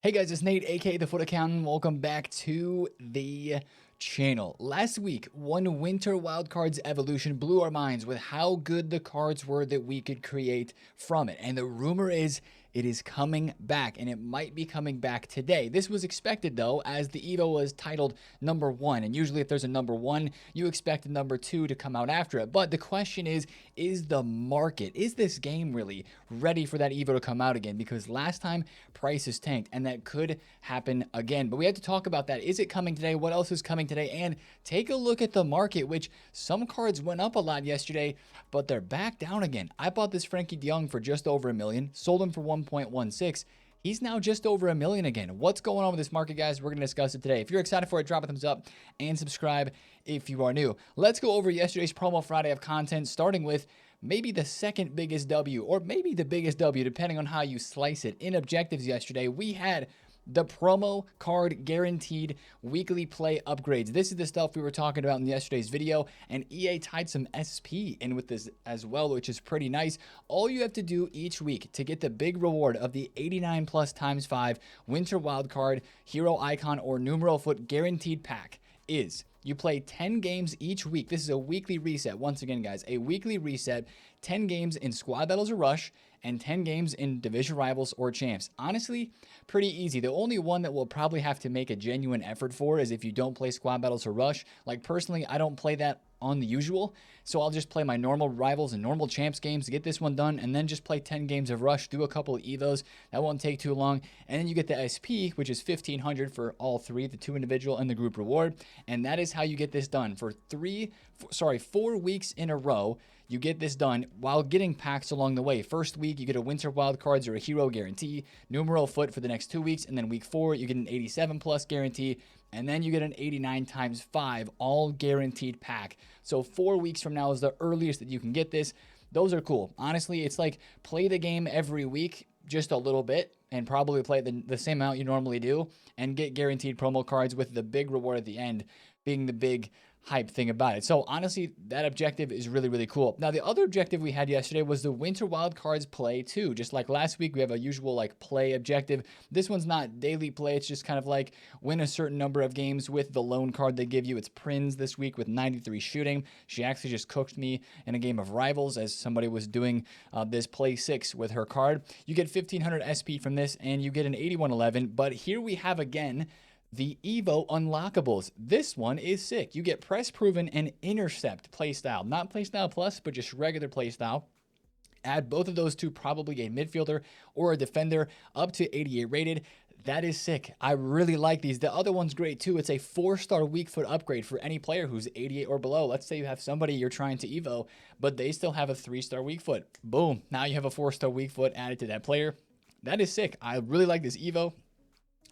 Hey guys, it's Nate, aka TheFutAccountant. Welcome back to the channel. Last week, one Winter Wildcards evolution blew our minds with how good the cards were that we could create from it. And the rumor is it is coming back, and it might be coming back today. This was expected though, as the Evo was titled number 1, and usually if there's a number 1, you expect a number 2 to come out after it. But the question is the market, is this game really ready for that Evo to come out again? Because last time prices tanked, and that could happen again. But we have to talk about that. Is it coming today? What else is coming today? And take a look at the market, which some cards went up a lot yesterday, but they're back down again. I bought this Frankie de Jong for just over $1 million, sold him for 1.16. He's now just over $1 million again. What's going on with this market, guys? We're going to discuss it today. If you're excited for it, drop a thumbs up and subscribe if you are new. Let's go over yesterday's Promo Friday of content, starting with maybe the second biggest W, or maybe the biggest W, depending on how you slice it. In objectives yesterday, we had the promo card guaranteed weekly play upgrades. This is the stuff we were talking about in yesterday's video, and EA tied some SP in with this as well, which is pretty nice. All you have to do each week to get the big reward of the 89 plus times 5 Winter Wildcard Hero Icon or Numeral Foot guaranteed pack is you play 10 games each week. This is a weekly reset. Once again, guys, a weekly reset. 10 games in Squad Battles or Rush, and 10 games in Division Rivals or Champs. Honestly, pretty easy. The only one that we'll probably have to make a genuine effort for is if you don't play Squad Battles or Rush. Like, personally, I don't play that on the usual, so I'll just play my normal Rivals and normal Champs games to get this one done, and then just play 10 games of Rush, do a couple of Evos. That won't take too long, and then you get the SP, which is 1,500 for all three, the 2 individual and the group reward, and that is how you get this done. For 4 weeks in a row, you get this done while getting packs along the way. First week, you get a Winter Wildcards or a Hero guarantee, Numeral Foot for the next 2 weeks, and then week 4, you get an 87 plus guarantee, and then you get an 89 times 5 all guaranteed pack. So 4 weeks from now is the earliest that you can get this. Those are cool. Honestly, it's like play the game every week just a little bit and probably play the same amount you normally do and get guaranteed promo cards, with the big reward at the end being the big hype thing about it. So honestly, that objective is really, really cool. Now, the other objective we had yesterday was the Winter Wildcards play too. Just like last week, we have a usual like play objective. This one's not daily play. It's just kind of like win a certain number of games with the lone card they give you. It's Prinz this week with 93 shooting. She actually just cooked me in a game of Rivals as somebody was doing this play 6 with her card. You get 1,500 SP from this, and you get an 8111. But here we have again the Evo unlockables. This one is sick. You get Press Proven and Intercept playstyle. Not playstyle plus, but just regular playstyle. Add both of those to probably a midfielder or a defender up to 88 rated. That is sick. I really like these. The other one's great too. It's a 4-star weak foot upgrade for any player who's 88 or below. Let's say you have somebody you're trying to Evo, but they still have a 3-star weak foot. Boom. Now you have a 4-star weak foot added to that player. That is sick. I really like this Evo.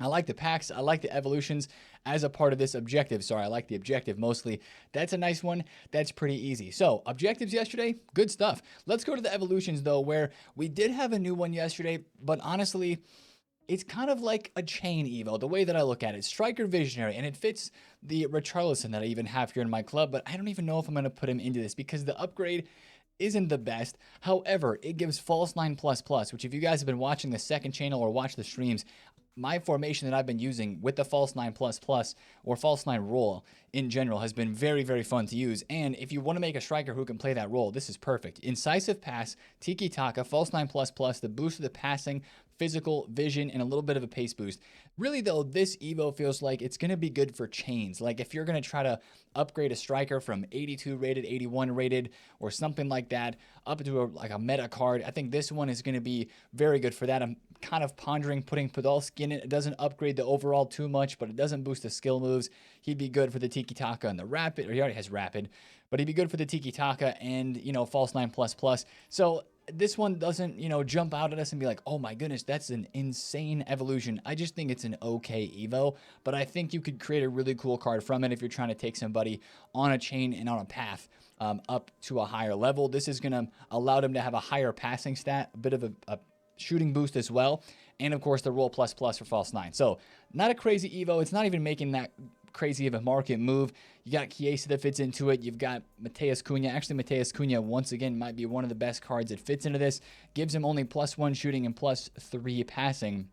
I like the packs. I like the evolutions as a part of this objective. Sorry, I like the objective mostly. That's a nice one. That's pretty easy. So objectives yesterday, good stuff. Let's go to the evolutions though, where we did have a new one yesterday, but honestly, it's kind of like a chain Evo, the way that I look at it. Striker Visionary, and it fits the Richarlison that I even have here in my club, but I don't even know if I'm going to put him into this because the upgrade isn't the best. However, it gives False 9++, which if you guys have been watching the second channel or watch the streams, my formation that I've been using with the False 9++ or False 9 role in general has been very, very fun to use. And if you want to make a striker who can play that role, this is perfect. Incisive Pass, Tiki Taka, False 9++, the boost of the passing, physical, vision, and a little bit of a pace boost. Really though, this Evo feels like it's going to be good for chains. Like if you're going to try to upgrade a striker from 82 rated, 81 rated, or something like that, up to like a meta card, I think this one is going to be very good for that. I'm kind of pondering putting Podolski in it. It doesn't upgrade the overall too much, but it doesn't boost the skill moves. He'd be good for the Tiki Taka and the Rapid, or he already has Rapid, but he'd be good for the Tiki Taka and, you know, False 9++. So this one doesn't, you know, jump out at us and be like, oh my goodness, that's an insane evolution. I just think it's an okay Evo, but I think you could create a really cool card from it if you're trying to take somebody on a chain and on a path up to a higher level. This is going to allow them to have a higher passing stat, a bit of a shooting boost as well, and of course the roll plus for False 9. So not a crazy Evo. It's not even making that crazy of a market move. You got Chiesa that fits into it. You've got Mateus Cunha. Actually, Mateus Cunha, once again, might be one of the best cards that fits into this. Gives him only +1 shooting and +3 passing.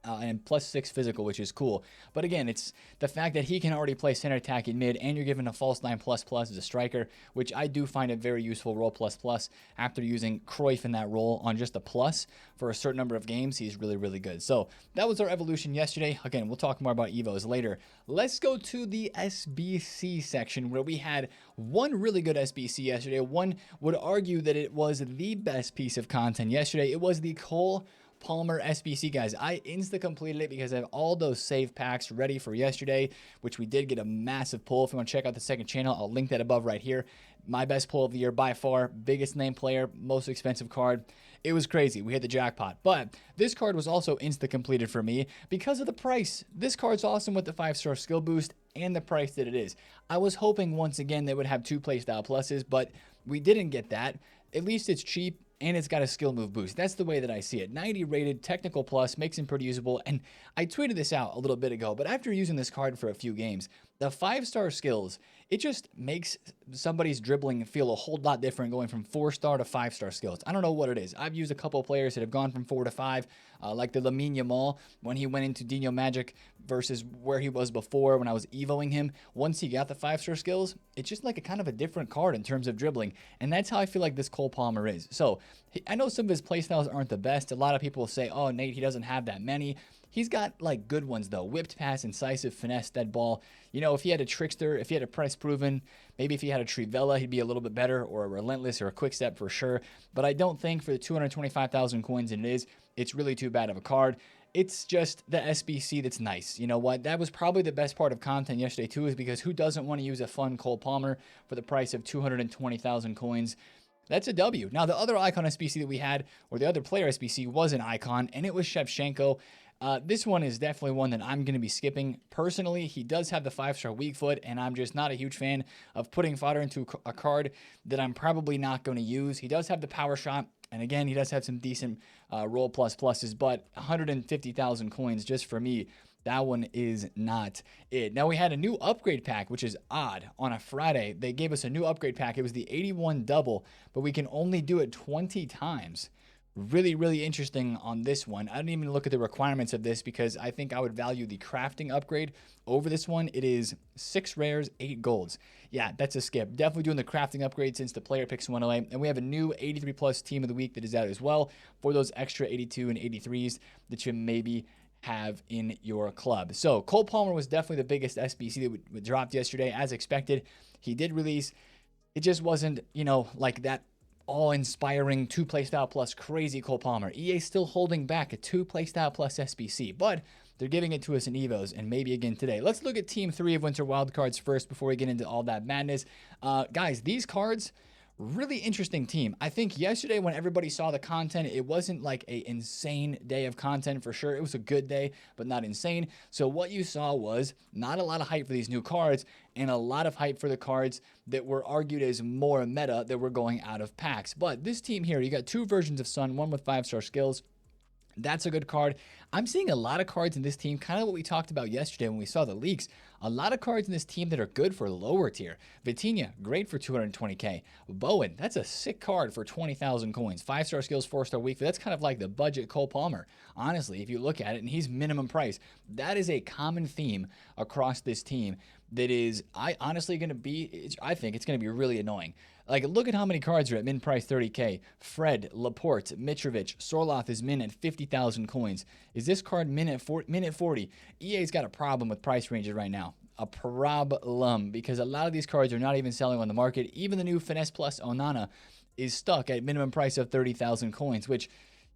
and +6 physical, which is cool. But again, it's the fact that he can already play center attack in mid, and you're given a false 9++ as a striker, which I do find a very useful role ++ after using Cruyff in that role on just a plus for a certain number of games. He's really, really good. So that was our evolution yesterday. Again, we'll talk more about Evos later. Let's go to the SBC section, where we had one really good SBC yesterday. One would argue that it was the best piece of content yesterday. It was the Cole Palmer SBC, guys. I insta-completed it because I have all those save packs ready for yesterday, which we did get a massive pull. If you want to check out the second channel, I'll link that above right here. My best pull of the year by far, biggest name player, most expensive card. It was crazy. We hit the jackpot. But this card was also insta-completed for me because of the price. This card's awesome with the 5-star skill boost and the price that it is. I was hoping once again they would have 2 playstyle pluses, but we didn't get that. At least it's cheap, and it's got a skill move boost. That's the way that I see it. 90 rated, technical plus, makes him pretty usable. And I tweeted this out a little bit ago, but after using this card for a few games, the 5-star skills, it just makes somebody's dribbling feel a whole lot different going from 4-star to 5-star skills. I don't know what it is. I've used a couple of players that have gone from 4 to 5, like the Lamine Yamal when he went into Dino Magic versus where he was before when I was evoing him. Once he got the 5-star skills, it's just like a kind of a different card in terms of dribbling. And that's how I feel like this Cole Palmer is. So I know some of his playstyles aren't the best. A lot of people say, oh, Nate, he doesn't have that many. He's got like good ones though. Whipped pass, incisive, finesse, dead ball. You know, if he had a trickster, if he had a press proven, maybe if he had a Trivella, he'd be a little bit better, or a relentless or a quick step for sure. But I don't think for the 225,000 coins it's really too bad of a card. It's just the SBC that's nice. You know what? That was probably the best part of content yesterday too, is because who doesn't want to use a fun Cole Palmer for the price of 220,000 coins? That's a W. Now, the other icon SBC that we had, or the other player SBC, was an icon, and it was Chev Shenko. This one is definitely one that I'm going to be skipping. Personally, he does have the 5-star weak foot, and I'm just not a huge fan of putting fodder into a card that I'm probably not going to use. He does have the power shot, and again, he does have some decent roll pluses, but 150,000 coins just for me, that one is not it. Now, we had a new upgrade pack, which is odd. On a Friday, they gave us a new upgrade pack. It was the 81 double, but we can only do it 20 times. Really, really interesting on this one. I didn't even look at the requirements of this because I think I would value the crafting upgrade over this one. It is 6 rares, 8 golds. Yeah, that's a skip. Definitely doing the crafting upgrade since the player picks 108. And we have a new 83 plus team of the week that is out as well for those extra 82 and 83s that you maybe have in your club. So Cole Palmer was definitely the biggest SBC that dropped yesterday, as expected. He did release. It just wasn't, you know, like that all-inspiring 2 playstyle plus crazy Cole Palmer. EA still holding back a 2 playstyle plus SBC, but they're giving it to us in Evos, and maybe again today. Let's look at Team 3 of Winter Wildcards first before we get into all that madness. Guys, these cards, really interesting team. I think yesterday when everybody saw the content, it wasn't like an insane day of content for sure. It was a good day, but not insane. So what you saw was not a lot of hype for these new cards and a lot of hype for the cards that were argued as more meta that were going out of packs. But this team here, you got 2 versions of Sun, one with 5-star skills. That's a good card. I'm seeing a lot of cards in this team, kind of what we talked about yesterday when we saw the leaks. A lot of cards in this team that are good for lower tier. Vitinha, great for 220k. Bowen, that's a sick card for 20,000 coins. 5-star skills, 4-star weak. That's kind of like the budget Cole Palmer. Honestly, if you look at it, and he's minimum price. That is a common theme across this team that is, I think it's going to be really annoying. Like, look at how many cards are at min price 30k. Fred, Laporte, Mitrovic, Sorloth is min at 50,000 coins. Is this card min at 40? EA's got a problem with price ranges right now. A problem, because a lot of these cards are not even selling on the market. Even the new Finesse Plus Onana is stuck at minimum price of 30,000 coins, which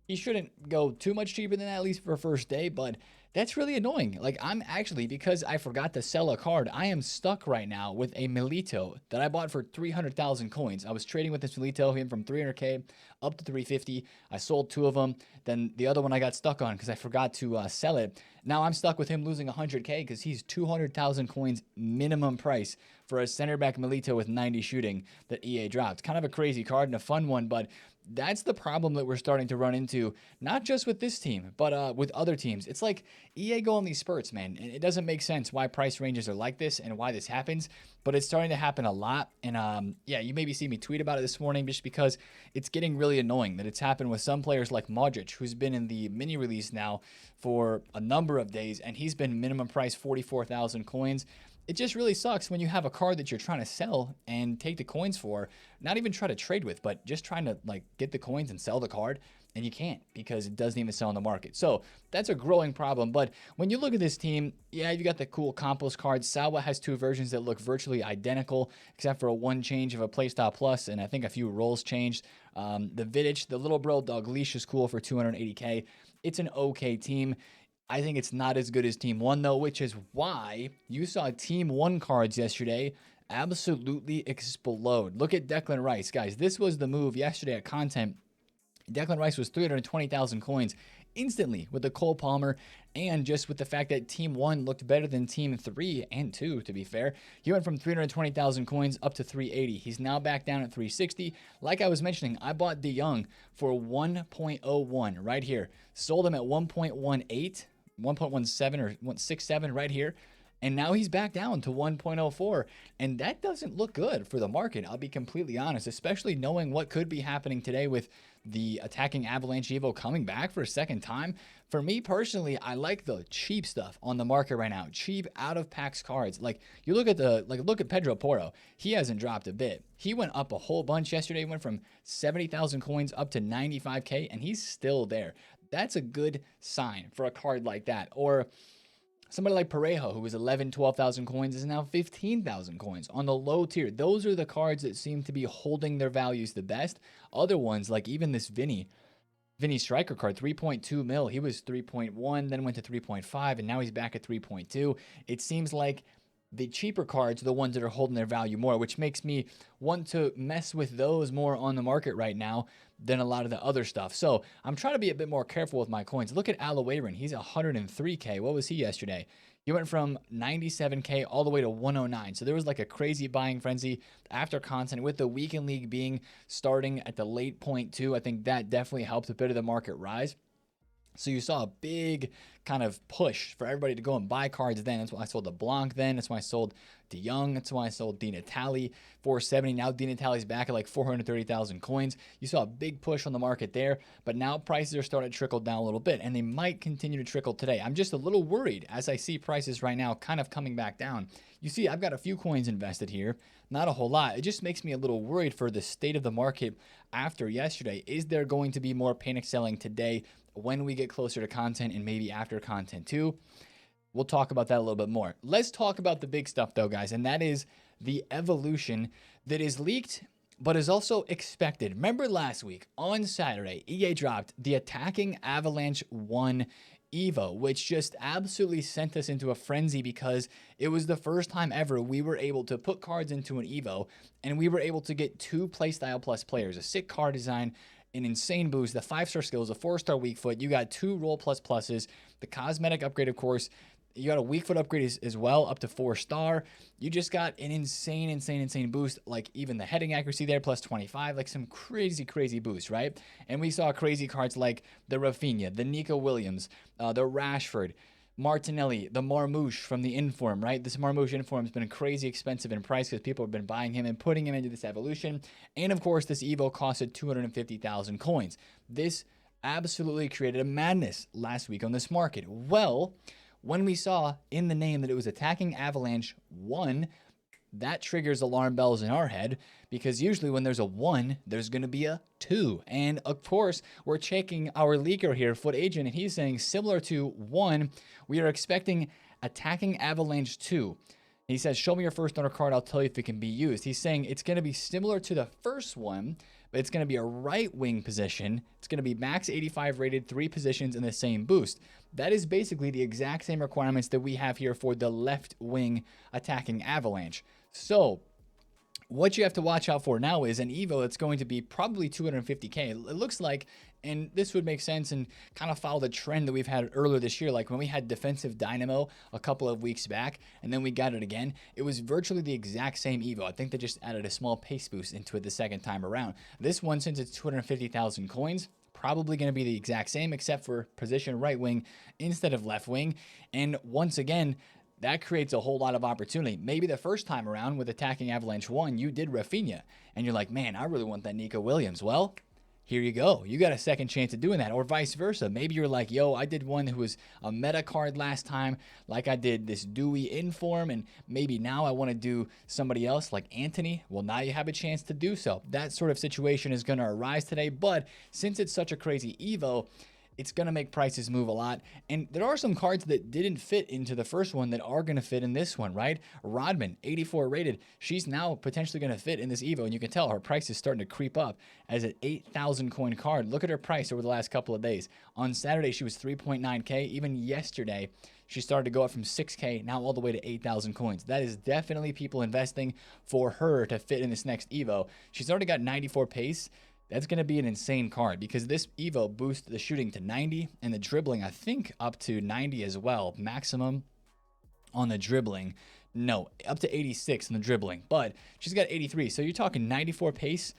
he shouldn't go too much cheaper than that, at least for first day, but that's really annoying. Like, I'm actually, because I forgot to sell a card, I am stuck right now with a Milito that I bought for 300,000 coins. I was trading with this Milito, him from 300k up to 350. I sold 2 of them. Then the other one I got stuck on because I forgot to sell it. Now I'm stuck with him losing 100k because he's 200,000 coins minimum price for a center back Milito with 90 shooting that EA dropped. Kind of a crazy card and a fun one, but That's the problem that we're starting to run into, not just with this team, but with other teams. It's like EA go on these spurts, man. And it doesn't make sense why price ranges are like this and why this happens, but it's starting to happen a lot. And yeah, you maybe see me tweet about it this morning just because it's getting really annoying that it's happened with some players like Modric, who's been in the mini release now for a number of days, and he's been minimum price 44,000 coins. It just really sucks when you have a card that you're trying to sell and take the coins for, not even try to trade with, but just trying to like get the coins and sell the card, and you can't because it doesn't even sell on the market. So that's a growing problem. But when you look at this team, yeah, you got the cool Campos cards. Salwa has two versions that look virtually identical, except for a one change of a playstyle plus, and I think a few roles changed. The Vidic, the little bro dog leash is cool for 280k. It's an okay team. I think it's not as good as Team 1, though, which is why you saw Team 1 cards yesterday absolutely explode. Look at Declan Rice. Guys, this was the move yesterday at Content. Declan Rice was 320,000 coins instantly with the Cole Palmer, and just with the fact that Team 1 looked better than Team 3 and 2, to be fair. He went from 320,000 coins up to 380. He's now back down at 360. Like I was mentioning, I bought De Jong for 1.01 right here. Sold him at 1.18. 1.17 or 1.67 right here, and now he's back down to 1.04, and that doesn't look good for the market. I'll be completely honest, especially knowing what could be happening today with the attacking Avalanche Evo coming back for a second time. For me personally, I like the cheap stuff on the market right now. Cheap out of packs cards. Like you look at look at Pedro Porro. He hasn't dropped a bit. He went up a whole bunch yesterday. Went from 70,000 coins up to 95k, and he's still there. That's a good sign for a card like that. Or somebody like Parejo, who was 12,000 coins, is now 15,000 coins on the low tier. Those are the cards that seem to be holding their values the best. Other ones, like even this Vinny Striker card, 3.2 mil. He was 3.1, then went to 3.5, and now he's back at 3.2. It seems like the cheaper cards are the ones that are holding their value more, which makes me want to mess with those more on the market right now than a lot of the other stuff. So I'm trying to be a bit more careful with my coins. Look at Alawarin. He's 103k. What was he yesterday? He went from 97k all the way to 109. So there was like a crazy buying frenzy after Content, with the weekend league being starting at the late point too. I think that definitely helped a bit of the market rise. So you saw a big kind of push for everybody to go and buy cards then. That's why I sold the Blanc then. That's why I sold De Jong. That's why I sold Di Natale, 470. Now Di Natale's back at like 430,000 coins. You saw a big push on the market there, but now prices are starting to trickle down a little bit, and they might continue to trickle today. I'm just a little worried as I see prices right now kind of coming back down. You see, I've got a few coins invested here, not a whole lot. It just makes me a little worried for the state of the market after yesterday. Is there going to be more panic selling today when we get closer to Content and maybe after Content too? We'll talk about that a little bit more. Let's talk about the big stuff though, guys, and that is the evolution that is leaked but is also expected. Remember last week on Saturday, EA dropped the Attacking Avalanche 1 Evo, which just absolutely sent us into a frenzy because it was the first time ever we were able to put cards into an Evo, and we were able to get 2 playstyle plus players, a sick card design, an insane boost, the 5-star skills, a 4-star weak foot. You got 2 roll plus pluses, the cosmetic upgrade, of course. You got a weak foot upgrade as well, up to 4-star. You just got an insane boost, like even the heading accuracy there, plus 25, like some crazy boost, right? And we saw crazy cards like the Rafinha, the Nico Williams, the Rashford, Martinelli, the Marmouche from the Inform, right? This Marmouche Inform has been crazy expensive in price because people have been buying him and putting him into this evolution. And of course, this Evo costed 250,000 coins. This absolutely created a madness last week on this market. Well, when we saw in the name that it was Attacking Avalanche 1, that triggers alarm bells in our head, because usually when there's a 1, there's going to be a 2. And of course, we're checking our leaker here, Foot Agent, and he's saying similar to 1, we are expecting Attacking Avalanche 2. He says, show me your first owner card, I'll tell you if it can be used. He's saying it's going to be similar to the first one, but it's going to be a right wing position. It's going to be max 85 rated, 3 positions in the same boost. That is basically the exact same requirements that we have here for the left wing Attacking Avalanche. So What you have to watch out for now is an Evo that's going to be probably 250K. It looks like, and this would make sense and kind of follow the trend that we've had earlier this year. Like when we had Defensive Dynamo a couple of weeks back, and then we got it again, it was virtually the exact same Evo. I think they just added a small pace boost into it the second time around. This one, since it's 250,000 coins, probably going to be the exact same, except for position right wing instead of left wing. And once again, that creates a whole lot of opportunity. Maybe the first time around with attacking Avalanche 1, you did Rafinha, and you're like, man, I really want that Nico Williams. Well, here you go. You got a second chance at doing that, or vice versa. Maybe you're like, yo, I did one who was a meta card last time, like I did this Dewey Inform, and maybe now I want to do somebody else like Anthony. Well, now you have a chance to do so. That sort of situation is going to arise today, but since it's such a crazy Evo, it's going to make prices move a lot. And there are some cards that didn't fit into the first one that are going to fit in this one, right? Rodman, 84 rated. She's now potentially going to fit in this Evo, and you can tell her price is starting to creep up as an 8,000 coin card. Look at her price over the last couple of days. On Saturday, she was 3.9K. Even yesterday, she started to go up from 6K, now all the way to 8,000 coins. That is definitely people investing for her to fit in this next Evo. She's already got 94 pace. That's going to be an insane card because this Evo boosts the shooting to 90 and the dribbling, I think, up to 90 as well. Maximum on the dribbling. No, up to 86 in the dribbling, but she's got 83. So you're talking 94 pace.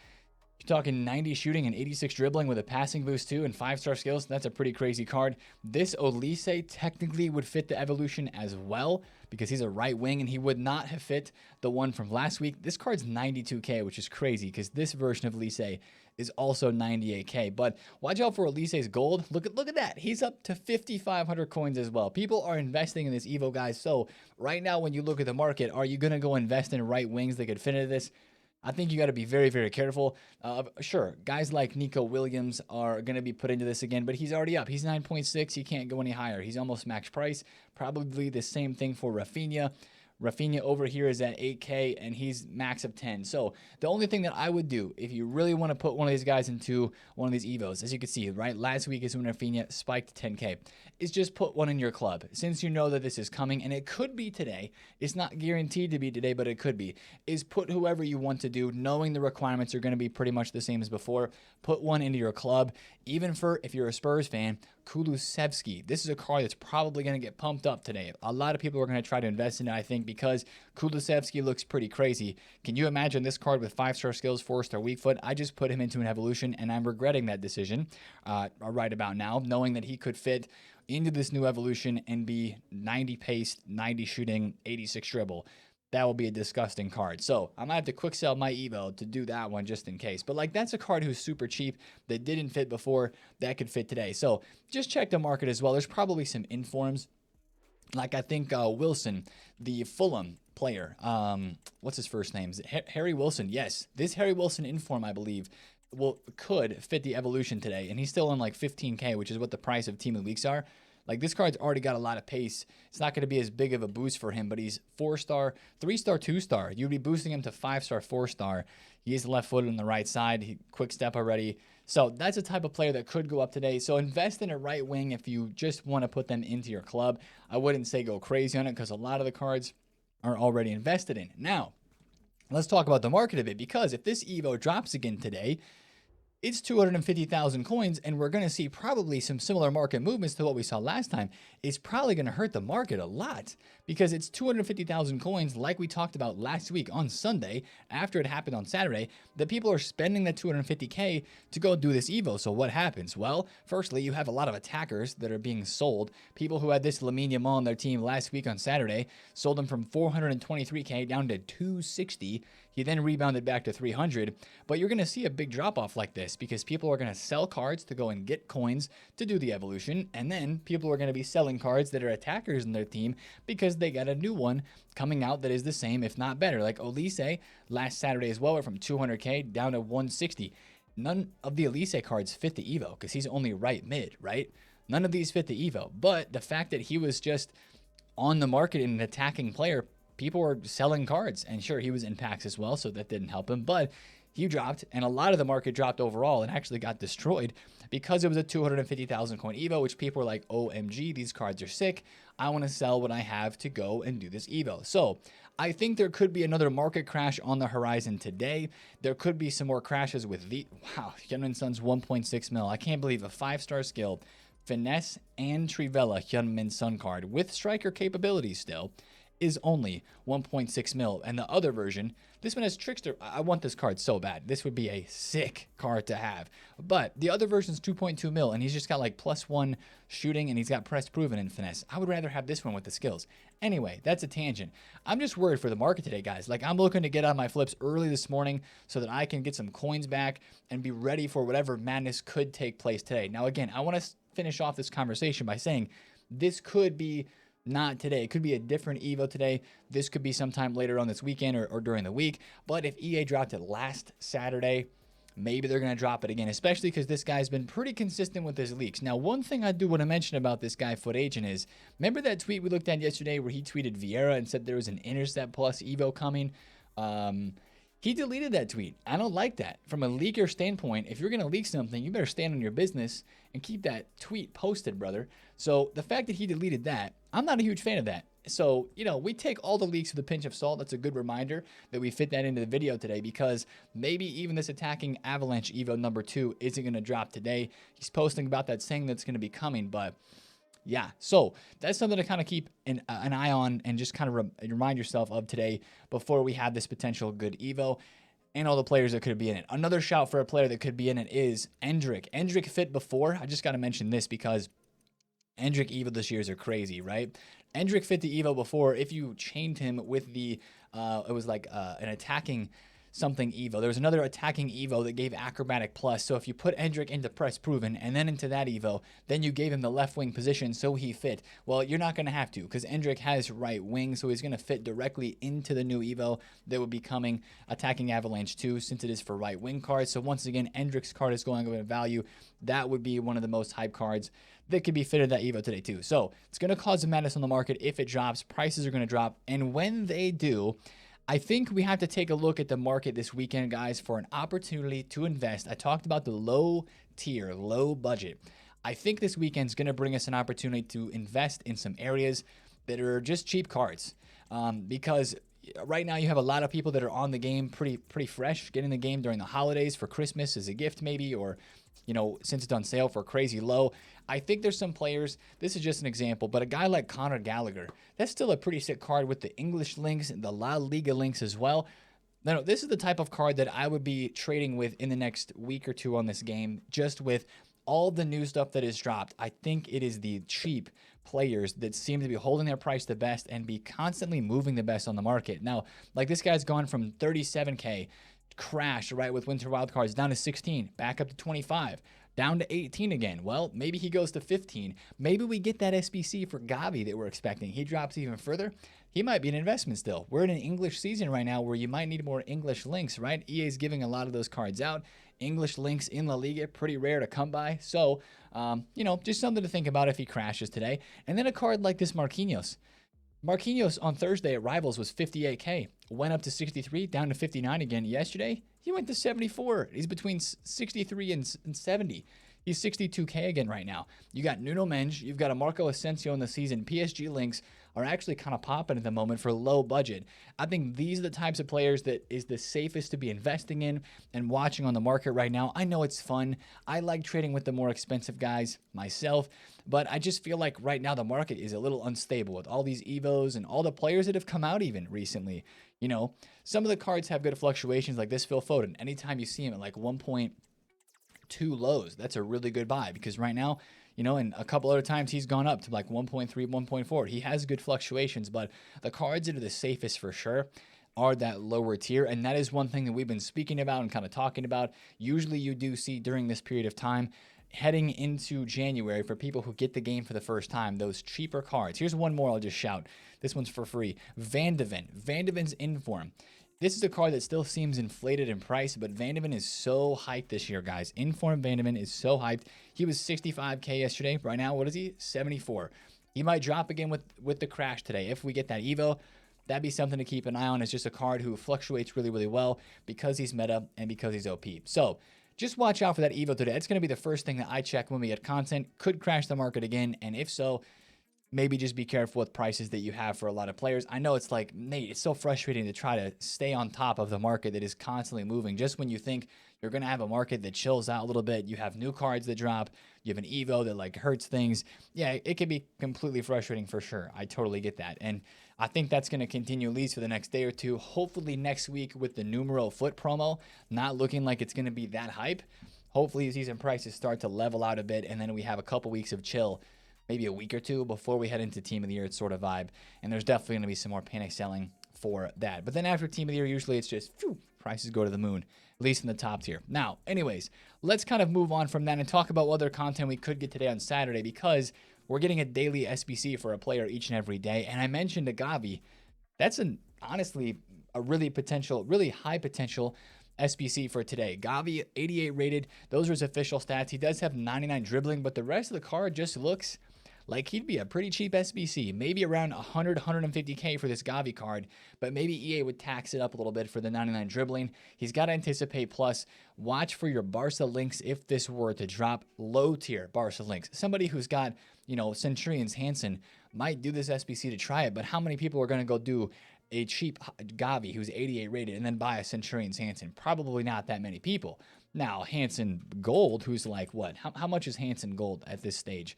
You're talking 90 shooting and 86 dribbling with a passing boost too and 5-star skills. That's a pretty crazy card. This Olise technically would fit the evolution as well because he's a right wing and he would not have fit the one from last week. This card's 92K, which is crazy because this version of Olise is also 98K. But watch out for Olise's gold. Look at that. He's up to 5,500 coins as well. People are investing in this Evo, guys. So right now, when you look at the market, are you going to go invest in right wings that could fit into this? I think you got to be very, very careful. Sure, guys like Nico Williams are going to be put into this again, but he's already up. He's 9.6. He can't go any higher. He's almost max price. Probably the same thing for Rafinha. Rafinha over here is at 8K, and he's max of 10. So the only thing that I would do if you really want to put one of these guys into one of these Evos, as you can see, right, last week is when Rafinha spiked to 10K, is just put one in your club. Since you know that this is coming, and it could be today, it's not guaranteed to be today, but it could be, is put whoever you want to do, knowing the requirements are going to be pretty much the same as before. Put one into your club. Even for, if you're a Spurs fan, Kulusevski. This is a card that's probably going to get pumped up today. A lot of people are going to try to invest in it, I think, because Kulusevski looks pretty crazy. Can you imagine this card with 5-star skills, 4-star weak foot? I just put him into an evolution, and I'm regretting that decision right about now, knowing that he could fit into this new evolution and be 90 pace, 90 shooting, 86 dribble. That will be a disgusting card. So I'm gonna have to quick sell my Evo to do that one just in case. But like, that's a card who's super cheap that didn't fit before that could fit today. So just check the market as well. There's probably some informs. Like I think Wilson, the Fulham player, what's his first name? Is it Harry Wilson? Yes, this Harry Wilson inform, I believe, could fit the evolution today, and he's still on like 15K, which is what the price of Team of the Weeks are. Like, this card's already got a lot of pace. It's not going to be as big of a boost for him, but he's 4-star, 3-star, 2-star. You'd be boosting him to 5-star, 4-star. He is left-footed on the right side. He quick step already. So that's a type of player that could go up today. So invest in a right wing if you just want to put them into your club. I wouldn't say go crazy on it because a lot of the cards are already invested in. Now, let's talk about the market a bit, because if this Evo drops again today, it's 250,000 coins, and we're going to see probably some similar market movements to what we saw last time. It's probably going to hurt the market a lot because it's 250,000 coins, like we talked about last week on Sunday, after it happened on Saturday, that people are spending that 250K to go do this Evo. So what happens? Well, firstly, you have a lot of attackers that are being sold. People who had this Lamine Yamal on their team last week on Saturday sold them from 423K down to 260. He then rebounded back to 300, but you're going to see a big drop-off like this because people are going to sell cards to go and get coins to do the evolution, and then people are going to be selling cards that are attackers in their team because they got a new one coming out that is the same, if not better. Like Olise last Saturday as well, went from 200K down to 160. None of the Olise cards fit the Evo because he's only right mid, right? None of these fit the Evo, but the fact that he was just on the market and an attacking player, people were selling cards, and sure, he was in packs as well, so that didn't help him, but he dropped, and a lot of the market dropped overall and actually got destroyed because it was a 250,000 coin Evo, which people were like, OMG, these cards are sick. I want to sell what I have to go and do this Evo. So I think there could be another market crash on the horizon today. There could be some more crashes with the, wow, Hyunmin Sun's 1.6 mil. I can't believe a 5-star skill, Finesse and Trivella Hyunmin Sun card with striker capabilities still is only 1.6 mil. And the other version, this one has Trickster. I want this card so bad. This would be a sick card to have. But the other version is 2.2 mil, and he's just got like +1 shooting, and he's got press proven and finesse. I would rather have this one with the skills. Anyway, that's a tangent. I'm just worried for the market today, guys. Like, I'm looking to get on my flips early this morning so that I can get some coins back and be ready for whatever madness could take place today. Now, again, I want to finish off this conversation by saying this could be not today. It could be a different Evo today. This could be sometime later on this weekend or during the week. But if EA dropped it last Saturday, maybe they're going to drop it again, especially because this guy's been pretty consistent with his leaks. Now, one thing I do want to mention about this guy, FutAccountant, is remember that tweet we looked at yesterday where he tweeted Vieira and said there was an Intercept Plus Evo coming? He deleted that tweet. I don't like that. From a leaker standpoint, if you're going to leak something, you better stand on your business and keep that tweet posted, brother. So the fact that he deleted that, I'm not a huge fan of that. So, you know, we take all the leaks with a pinch of salt. That's a good reminder that we fit that into the video today, because maybe even this attacking Avalanche Evo number 2 isn't going to drop today. He's posting about that, saying that's going to be coming, but yeah, so that's something to kind of keep an eye on and just kind of remind yourself of today before we have this potential good Evo and all the players that could be in it. Another shout for a player that could be in it is Endrick. Endrick fit before. I just got to mention this because Endrick Evo this year's are crazy, right? Endrick fit the Evo before if you chained him with the, it was like an attacking something Evo. There was another attacking Evo that gave Acrobatic Plus. So if you put Endrick into Press Proven and then into that Evo, then you gave him the left wing position so he fit. Well, you're not going to have to, because Endrick has right wing, so he's going to fit directly into the new Evo that would be coming, attacking Avalanche 2, since it is for right wing cards. So once again, Endrick's card is going up in value. That would be one of the most hype cards that could be fitted that Evo today too. So it's going to cause a madness on the market if it drops. Prices are going to drop, and when they do, I think we have to take a look at the market this weekend, guys, for an opportunity to invest. I talked about the low tier, low budget. I think this weekend's going to bring us an opportunity to invest in some areas that are just cheap cards, because right now you have a lot of people that are on the game pretty fresh, getting the game during the holidays for Christmas as a gift maybe, or you know, since it's on sale for crazy low. I think there's some players, this is just an example, but a guy like Conor Gallagher, that's still a pretty sick card with the English links and the La Liga links as well. Now, this is the type of card that I would be trading with in the next week or two on this game, just with all the new stuff that is dropped. I think it is the cheap players that seem to be holding their price the best and be constantly moving the best on the market. Now, like this guy's gone from 37K, crashed right with winter wildcards, down to 16, back up to 25, down to 18 again. Well, maybe he goes to 15. Maybe we get that SBC for Gavi that we're expecting. He drops even further. He might be an investment still. We're in an English season right now where you might need more English links, right? EA's giving a lot of those cards out. English links in La Liga, pretty rare to come by. So, you know, just something to think about if he crashes today. And then a card like this Marquinhos. Marquinhos on Thursday at Rivals was 58K, went up to 63, down to 59 again. Yesterday, he went to 74. He's between 63 and 70. He's 62K again right now. You got Nuno Mendes, you've got a Marco Asensio in the season. PSG links are actually kind of popping at the moment for low budget. I think these are the types of players that is the safest to be investing in and watching on the market right now. I know it's fun. I like trading with the more expensive guys myself, but I just feel like right now the market is a little unstable with all these Evos and all the players that have come out even recently. You know, some of the cards have good fluctuations like this Phil Foden. Anytime you see him at like 1.2 lows, that's a really good buy, because right now, you know, and a couple other times he's gone up to like 1.3, 1.4. He has good fluctuations, but the cards that are the safest for sure are that lower tier. And that is one thing that we've been speaking about and kind of talking about. Usually you do see during this period of time, heading into January, for people who get the game for the first time, those cheaper cards. Here's one more I'll just shout. This one's for free. Van de Ven. Van de Ven's Inform. This is a card that still seems inflated in price, but Van de Ven is so hyped this year, guys. Inform Van de Ven is so hyped. He was 65K yesterday. Right now, what is he? 74. He might drop again with the crash today. If we get that Evo, that'd be something to keep an eye on. It's just a card who fluctuates really, really well because he's meta and because he's OP. So just watch out for that Evo today. It's going to be the first thing that I check when we get content. Could crash the market again, and if so, maybe just be careful with prices that you have for a lot of players. I know it's like, Nate, it's so frustrating to try to stay on top of the market that is constantly moving. Just when you think you're going to have a market that chills out a little bit, you have new cards that drop, you have an Evo that like hurts things. Yeah, it can be completely frustrating for sure. I totally get that. And I think that's going to continue at least for the next day or two. Hopefully next week with the numero foot promo, not looking like it's going to be that hype. Hopefully season prices start to level out a bit, and then we have a couple weeks of chill, maybe a week or two before we head into Team of the Year sort of vibe. And there's definitely going to be some more panic selling for that. But then after Team of the Year, usually it's just, phew, prices go to the moon, at least in the top tier. Now, anyways, let's kind of move on from that and talk about what other content we could get today on Saturday, because we're getting a daily SBC for a player each and every day. And I mentioned a Gavi. That's honestly a really high potential SBC for today. Gavi, 88 rated. Those are his official stats. He does have 99 dribbling, but the rest of the card just looks like he'd be a pretty cheap SBC, maybe around 100, 150K for this Gavi card, but maybe EA would tax it up a little bit for the 99 dribbling. He's got to anticipate. Plus, watch for your Barca links if this were to drop. Low tier Barca links. Somebody who's got, Centurion's Hansen might do this SBC to try it, but how many people are going to go do a cheap Gavi who's 88 rated and then buy a Centurion's Hansen? Probably not that many people. Now, Hansen Gold, who's like what? How much is Hansen Gold at this stage?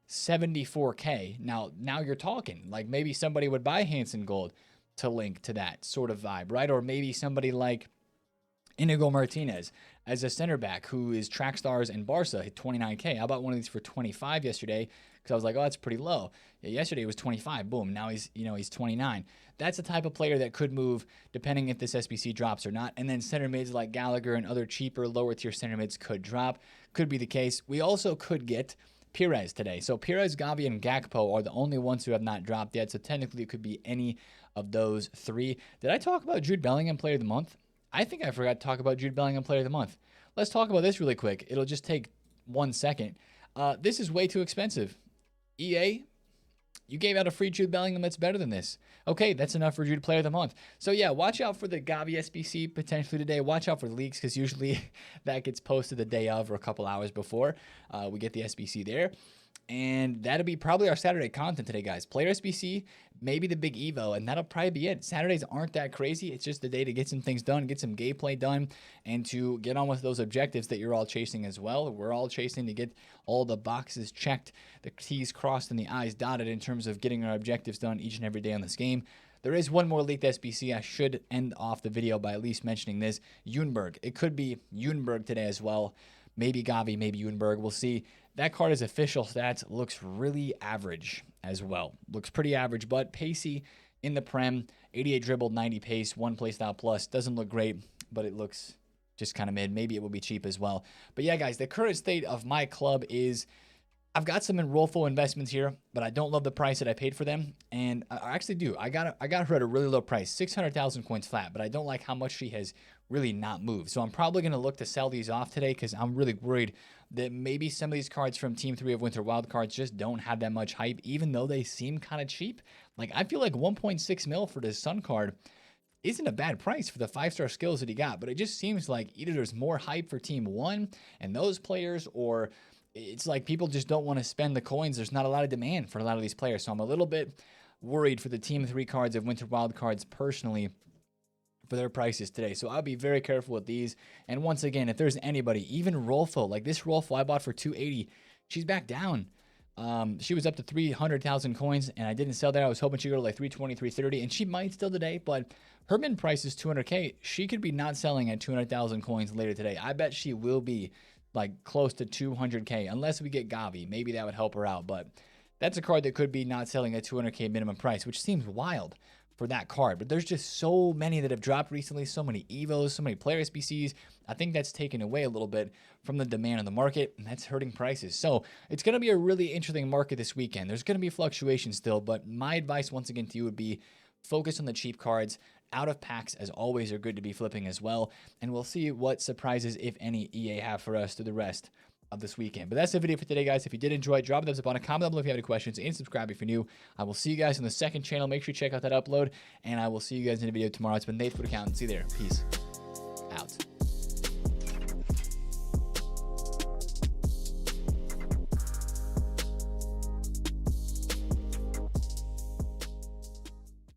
74K. Now you're talking. Like maybe somebody would buy Hansen Gold to link to that sort of vibe, right? Or maybe somebody like Inigo Martinez as a center back who is track stars and Barca hit 29K. I bought one of these for 25 yesterday because I was like, oh, that's pretty low. Yeah, yesterday it was 25. Boom. Now he's 29. That's the type of player that could move depending if this SBC drops or not. And then center mids like Gallagher and other cheaper lower tier center mids could drop. Could be the case. We also could get Pires today. So Pires, Gavi, and Gakpo are the only ones who have not dropped yet. So technically it could be any of those three. Did I talk about Jude Bellingham Player of the Month? I think I forgot to talk about Jude Bellingham Player of the Month. Let's talk about this really quick. It'll just take 1 second. This is way too expensive. EA, you gave out a free Jude Bellingham that's better than this. Okay, that's enough for Jude Player of the Month. So yeah, watch out for the Gavi SBC potentially today. Watch out for the leaks because usually that gets posted the day of or a couple hours before we get the SBC there. And that'll be probably our Saturday content today, guys. Player SBC, maybe the big Evo, and that'll probably be it. Saturdays aren't that crazy. It's just the day to get some things done, get some gameplay done, and to get on with those objectives that you're all chasing as well. We're all chasing to get all the boxes checked, the T's crossed, and the I's dotted in terms of getting our objectives done each and every day on this game. There is one more leaked SBC. I should end off the video by at least mentioning this. Junberg. It could be Junberg today as well. Maybe Gavi, maybe Junberg. We'll see. That card is official stats. Looks really average as well. Looks pretty average, but pacey in the Prem. 88 dribbled, 90 pace, 1 playstyle plus. Doesn't look great, but it looks just kind of mid. Maybe it will be cheap as well. But yeah, guys, the current state of my club is I've got some enrollful investments here, but I don't love the price that I paid for them. And I actually do. I got her at a really low price, 600,000 coins flat, but I don't like how much she has really not moved. So I'm probably going to look to sell these off today because I'm really worried that maybe some of these cards from Team 3 of Winter Wildcards just don't have that much hype, even though they seem kind of cheap. Like, I feel like 1.6 mil for this Sun card isn't a bad price for the 5-star skills that he got, but it just seems like either there's more hype for Team 1 and those players, or it's like people just don't want to spend the coins. There's not a lot of demand for a lot of these players. So I'm a little bit worried for the Team 3 cards of Winter Wildcards personally for their prices today. So I'll be very careful with these. And once again, if there's anybody, even Rolfo, like this Rolfo I bought for 280, she's back down. She was up to 300,000 coins and I didn't sell there. I was hoping she'd go to like 320, 330, and she might still today, but her min price is 200K. She could be not selling at 200,000 coins later today. I bet she will be like close to 200K unless we get Gavi. Maybe that would help her out, but that's a card that could be not selling at 200K minimum price, which seems wild for that card. But there's just so many that have dropped recently, so many Evos, so many player SBCs. I think that's taken away a little bit from the demand on the market, and that's hurting prices. So it's going to be a really interesting market this weekend. There's going to be fluctuation still, but my advice once again to you would be focus on the cheap cards. Out of packs, as always, are good to be flipping as well. And we'll see what surprises, if any, EA have for us through the rest of this weekend. But that's the video for today, guys. If you did enjoy it, drop a thumbs up on it, comment down below if you have any questions, and subscribe if you're new. I will see you guys on the second channel. Make sure you check out that upload, and I will see you guys in the video tomorrow. It's been TheFutAccountant. See you there. Peace.